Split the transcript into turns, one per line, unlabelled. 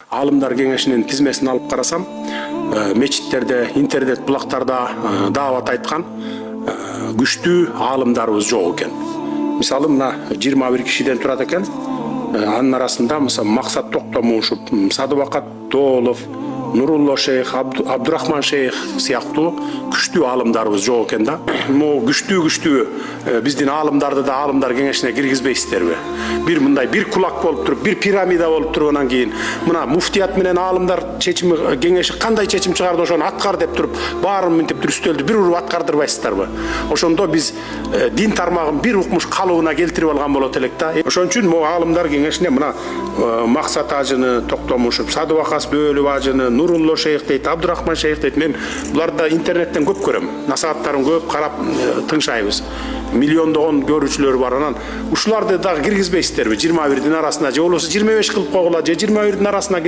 Алымдар кеңешинин тизмесин алып карасам, мечиттерде, интернет булактарда даават айткан күчтүү аалымдарыбыз жок экен. Мисалы мына 21 кишиден турат экен. Анын арасында Максат Токтомушев, Садыбакат Тоолов, Нурулло шейх, Абдурахман шейх сыяктуу күчтүү аалымдарыбыз жок экен да. Могу күчтүү биздин аалымдарды да аалымдар кеңешине киргизбейсиздерби? Бир мындай бир кулак болуп туруп, бир пирамида болуп туруп, анан кийин мына муфтият менен аалымдар чечими кеңеши кандай чечим чыгарды ошону аткар деп туруп, баарын мынтип үстөлдү бир уруп аткардырбайсыздарбы? Ошондо биз дин тармагын бир укмуш калыбына келтирип алган болот элек да. Ошон үчүн могу аалымдар кеңешине мына Максат ажыны Токтомушев, Садыбакас Бөлүп ажыны, Нурулло шейх дейт, Абдурахман шейх дейт. Мен буларды интернеттен көп көрөм. Насааттарын көп карап тыңшайбыз. Миллиондогон көрүүчүлөр бар. Анан ушуларды дагы киргизбейсиздерби? 21-дин арасына же болбосо 25 кылып койгула, же 21-дин арасына